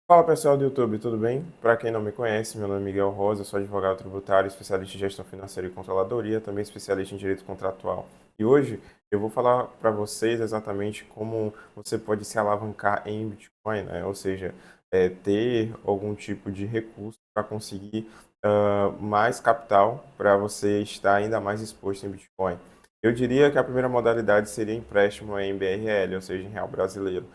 Fala pessoal do YouTube, tudo bem? Para quem não me conhece, meu nome é Miguel Rosa, sou advogado tributário, especialista em gestão financeira e controladoria, também especialista em direito contratual. E hoje eu vou falar para vocês exatamente como você pode se alavancar em Bitcoin, né? Ou seja, ter algum tipo de recurso para conseguir mais capital para você estar ainda mais exposto em Bitcoin. Eu diria que a primeira modalidade seria empréstimo em BRL, ou seja, em real brasileiro.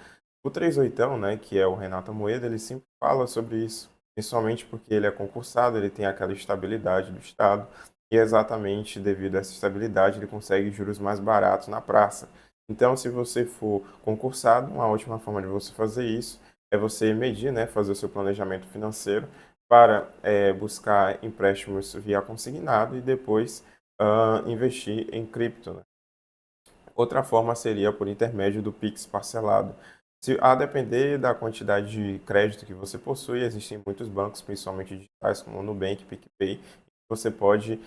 O 38, né, que é o Renato Moeda, ele sempre fala sobre isso, principalmente porque ele é concursado, ele tem aquela estabilidade do Estado, e exatamente devido a essa estabilidade ele consegue juros mais baratos na praça. Então, se você for concursado, uma ótima forma de você fazer isso é você medir, né, fazer o seu planejamento financeiro para buscar empréstimos via consignado e depois investir em cripto, né? Outra forma seria por intermédio do Pix parcelado. A depender da quantidade de crédito que você possui, existem muitos bancos, principalmente digitais, como o Nubank, PicPay. Você pode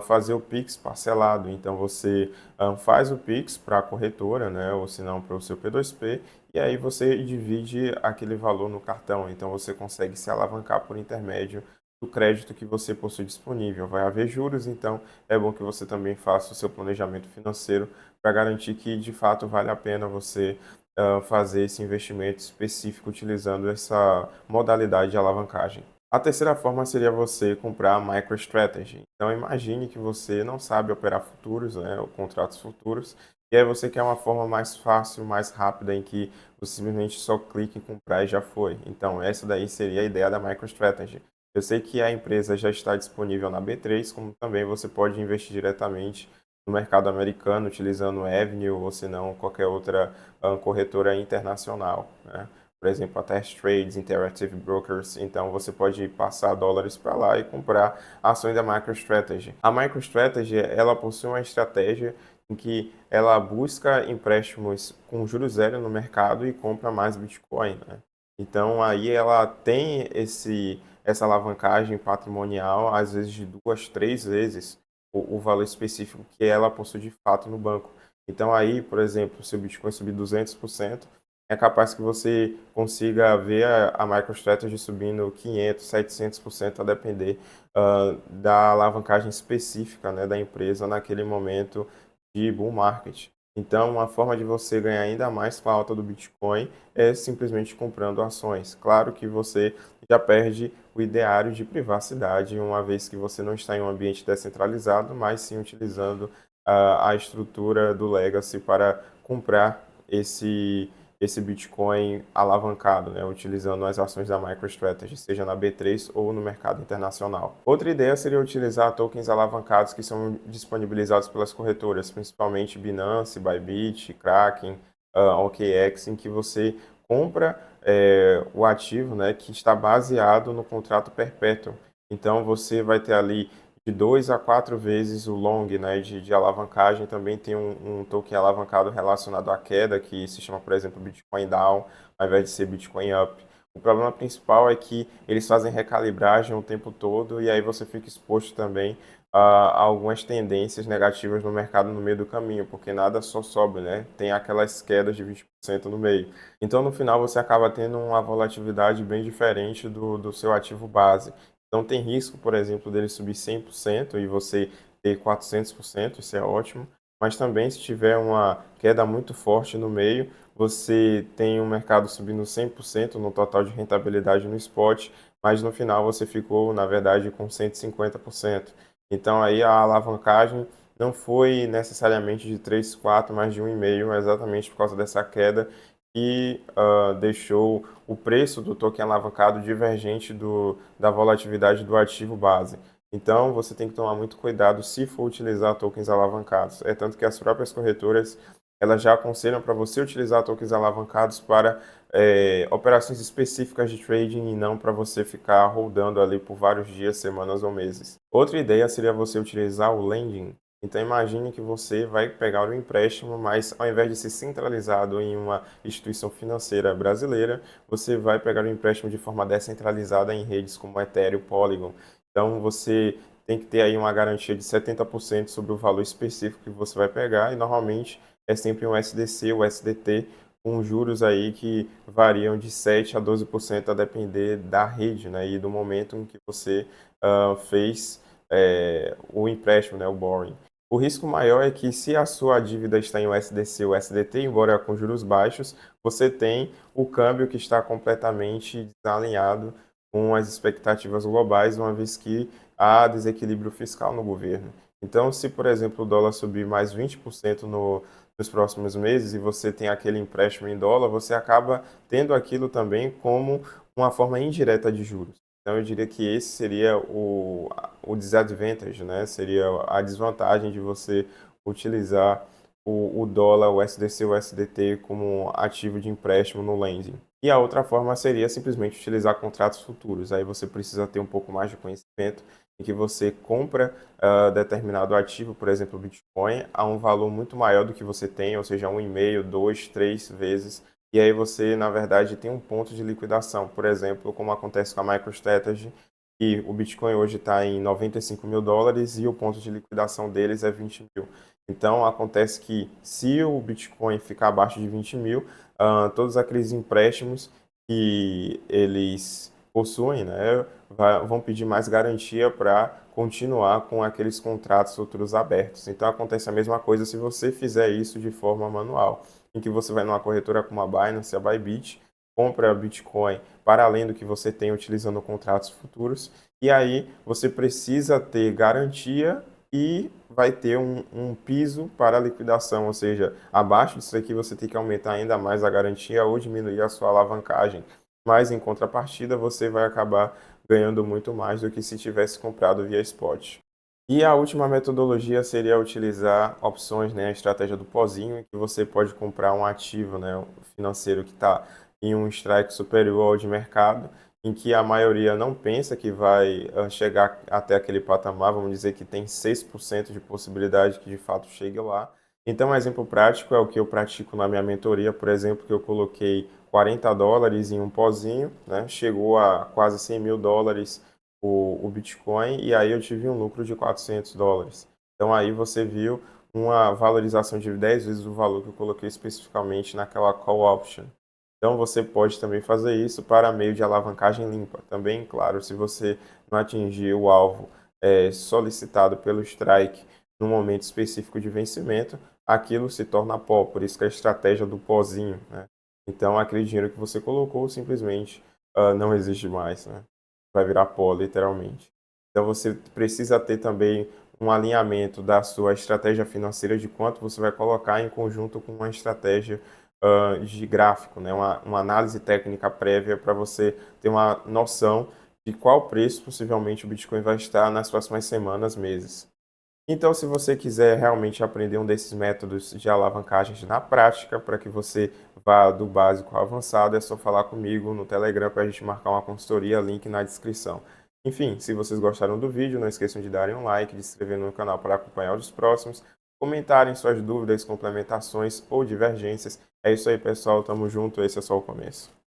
fazer o Pix parcelado. Então, você faz o Pix para a corretora, né, ou se não para o seu P2P, e aí você divide aquele valor no cartão. Então, você consegue se alavancar por intermédio do crédito que você possui disponível. Vai haver juros, então é bom que você também faça o seu planejamento financeiro para garantir que de fato vale a pena você fazer esse investimento específico utilizando essa modalidade de alavancagem. A terceira forma seria você comprar a MicroStrategy. Então imagine que você não sabe operar futuros, né, ou contratos futuros, e aí você quer uma forma mais fácil, mais rápida, em que você simplesmente só clica em comprar e já foi. Então essa daí seria a ideia da MicroStrategy. Eu sei que a empresa já está disponível na B3, como também você pode investir diretamente no mercado americano, utilizando o Avenue ou se não qualquer outra corretora internacional, né? Por exemplo, a Test Trades, Interactive Brokers. Então, você pode passar dólares para lá e comprar ações da MicroStrategy. A MicroStrategy, ela possui uma estratégia em que ela busca empréstimos com juros zero no mercado e compra mais Bitcoin, né? Então, aí ela tem essa alavancagem patrimonial, às vezes de duas, três vezes o valor específico que ela possui de fato no banco. Então aí, por exemplo, se o Bitcoin subir 200%, é capaz que você consiga ver a MicroStrategy subindo 500, 700%, a depender da alavancagem específica, né, da empresa naquele momento de bull market. Então, uma forma de você ganhar ainda mais com a alta do Bitcoin é simplesmente comprando ações. Claro que você já perde o ideário de privacidade, uma vez que você não está em um ambiente descentralizado, mas sim utilizando a estrutura do Legacy para comprar esse Bitcoin alavancado, né, utilizando as ações da MicroStrategy, seja na B3 ou no mercado internacional. Outra ideia seria utilizar tokens alavancados que são disponibilizados pelas corretoras, principalmente Binance, Bybit, Kraken, OKX, em que você compra o ativo, né, que está baseado no contrato perpétuo. Então você vai ter ali de 2 a 4 vezes o long, né, de alavancagem. Também tem um token alavancado relacionado à queda, que se chama, por exemplo, Bitcoin Down, ao invés de ser Bitcoin Up. O problema principal é que eles fazem recalibragem o tempo todo e aí você fica exposto também a algumas tendências negativas no mercado no meio do caminho, porque nada só sobe, né? Tem aquelas quedas de 20% no meio. Então, no final, você acaba tendo uma volatilidade bem diferente do seu ativo base. Não tem risco, por exemplo, dele subir 100% e você ter 400%, isso é ótimo. Mas também, se tiver uma queda muito forte no meio, você tem um mercado subindo 100% no total de rentabilidade no spot, mas no final você ficou, na verdade, com 150%. Então, aí a alavancagem não foi necessariamente de 3, 4, mas de 1,5, exatamente por causa dessa queda que deixou o preço do token alavancado divergente da volatilidade do ativo base. Então, você tem que tomar muito cuidado se for utilizar tokens alavancados. É tanto que as próprias corretoras elas já aconselham para você utilizar tokens alavancados para operações específicas de trading e não para você ficar rodando ali por vários dias, semanas ou meses. Outra ideia seria você utilizar o lending. Então imagine que você vai pegar um empréstimo, mas ao invés de ser centralizado em uma instituição financeira brasileira, você vai pegar um empréstimo de forma descentralizada em redes como Ethereum, Polygon. Então você tem que ter aí uma garantia de 70% sobre o valor específico que você vai pegar e normalmente é sempre um SDC ou SDT com juros aí que variam de 7 a 12% a depender da rede, né, e do momento em que você fez o empréstimo, né, o borrowing. O risco maior é que se a sua dívida está em USDC ou USDT, embora com juros baixos, você tem o câmbio que está completamente desalinhado com as expectativas globais, uma vez que há desequilíbrio fiscal no governo. Então, se, por exemplo, o dólar subir mais 20% nos próximos meses e você tem aquele empréstimo em dólar, você acaba tendo aquilo também como uma forma indireta de juros. Então, eu diria que esse seria o disadvantage, né? Seria a desvantagem de você utilizar o dólar, o SDC, o SDT como ativo de empréstimo no lending. E a outra forma seria simplesmente utilizar contratos futuros. Aí você precisa ter um pouco mais de conhecimento em que você compra determinado ativo, por exemplo, o Bitcoin, a um valor muito maior do que você tem, ou seja, 1,5, 2, 3 vezes. E aí você, na verdade, tem um ponto de liquidação. Por exemplo, como acontece com a MicroStrategy, que o Bitcoin hoje está em 95 mil dólares e o ponto de liquidação deles é 20 mil. Então, acontece que se o Bitcoin ficar abaixo de 20 mil, todos aqueles empréstimos que eles possuem, né, vão pedir mais garantia para continuar com aqueles contratos futuros abertos. Então, acontece a mesma coisa se você fizer isso de forma manual, em que você vai numa corretora como a Binance, a Bybit, compra Bitcoin para além do que você tem utilizando contratos futuros, e aí você precisa ter garantia e vai ter um piso para a liquidação, ou seja, abaixo disso aqui você tem que aumentar ainda mais a garantia ou diminuir a sua alavancagem, mas em contrapartida você vai acabar ganhando muito mais do que se tivesse comprado via spot. E a última metodologia seria utilizar opções, né, a estratégia do pozinho, em que você pode comprar um ativo, né, financeiro que está em um strike superior ao de mercado, em que a maioria não pensa que vai chegar até aquele patamar, vamos dizer que tem 6% de possibilidade que de fato chegue lá. Então, um exemplo prático é o que eu pratico na minha mentoria, por exemplo, que eu coloquei 40 dólares em um pozinho, né? Chegou a quase 100 mil dólares o Bitcoin e aí eu tive um lucro de 400 dólares. Então, aí você viu uma valorização de 10 vezes o valor que eu coloquei especificamente naquela call option. Então, você pode também fazer isso para meio de alavancagem limpa. Também, claro, se você não atingir o alvo solicitado pelo strike no momento específico de vencimento, aquilo se torna pó. Por isso que a estratégia do pozinho, né? Então, aquele dinheiro que você colocou simplesmente não existe mais, né? Vai virar pó, literalmente. Então, você precisa ter também um alinhamento da sua estratégia financeira de quanto você vai colocar em conjunto com uma estratégia de gráfico, né? Uma análise técnica prévia para você ter uma noção de qual preço possivelmente o Bitcoin vai estar nas próximas semanas, meses. Então, se você quiser realmente aprender um desses métodos de alavancagens na prática, para que você vá do básico ao avançado, é só falar comigo no Telegram para a gente marcar uma consultoria, link na descrição. Enfim, se vocês gostaram do vídeo, não esqueçam de darem um like, de se inscrever no canal para acompanhar os próximos, comentarem suas dúvidas, complementações ou divergências. É isso aí, pessoal. Tamo junto. Esse é só o começo.